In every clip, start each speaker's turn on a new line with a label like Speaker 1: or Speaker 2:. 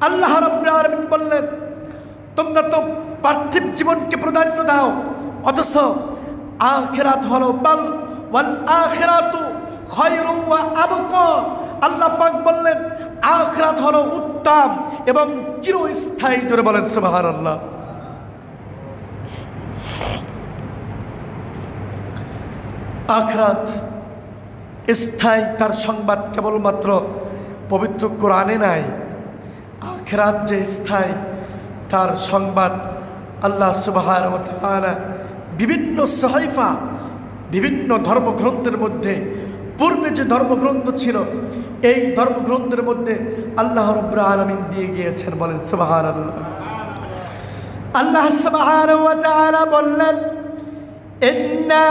Speaker 1: আল্লাহ রাব্বুল আলামিন বললেন, তোমরা তো পার্থিব জীবনকে প্রাধান্য দাও, অথচ আখিরাত হলো বাল ওয়াল আখিরাতু খায়রু ওয়া আবকা। আল্লাহ পাক বললেন আখিরাত হলো উত্তম এবং চিরস্থায়ী। জোরে বলেন সুবহানাল্লাহ। আখিরাত স্থায়ী, তার সংবাদ কেবলমাত্র পবিত্র কোরআনে নাই। আখিরাত যে স্থায়ী তার সংবাদ আল্লাহ সুবহানাহু ওয়া তাআলা বিভিন্ন সহিফা, বিভিন্ন ধর্মগ্রন্থের মধ্যে, পূর্বে যে ধর্মগ্রন্থ ছিল এই ধর্মগ্রন্থের মধ্যে আল্লাহ রাব্বুল আলামিন দিয়ে গিয়েছেন। বলেন সুবহানাল্লাহ। আল্লাহ সুবহানাহু ওয়া তাআলা বললেন, ইন্না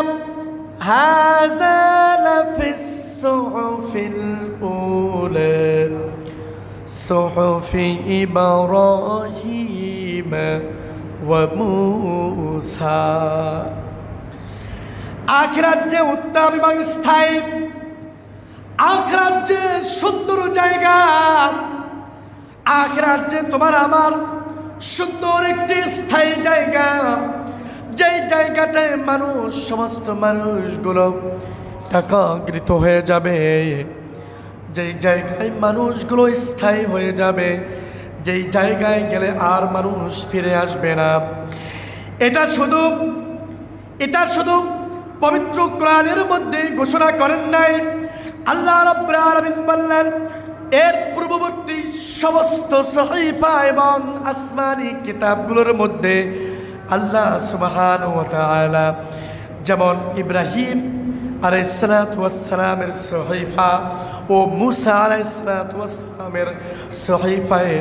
Speaker 1: হাযা লাফিস সুহুফিল উলা সুহুফি ইব্রাহিম ওয়া মূসা। আখিরাত যে উত্তম এবং স্থায়ী, আখিরাত যে সুন্দর জায়গা, আখিরাত যে তোমার আমার সুন্দর একটি স্থায়ী জায়গা, যেই জায়গাটায় মানুষ, সমস্ত মানুষগুলো একাগ্রিত হয়ে যাবে, যেই জায়গায় মানুষগুলো স্থায়ী হয়ে যাবে, যেই জায়গায় গেলে আর মানুষ ফিরে আসবে না। এটা শুধু পবিত্র কোরআনের মধ্যে ঘোষণা করেন নাই। আল্লাহ রাব্বুল আলামিন বললেন, এর পূর্ববর্তী সমস্ত সহিফা এবং আসমানি কিতাবগুলোর মধ্যে আল্লাহ সুবহানাহু ওয়া তাআলা যেমন ইব্রাহিম আলাইহিসসালাতু ওয়াসসালামের সহিফা ও মূসা আলাইহিসসালাতু ওয়াসসালামের সহিফায়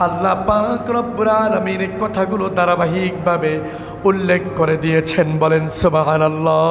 Speaker 1: আল্লাহ পাক রব্বুল আলামিন এই কথাগুলো ধারাবাহিকভাবে উল্লেখ করে দিয়েছেন। বলেন সুবহানাল্লাহ।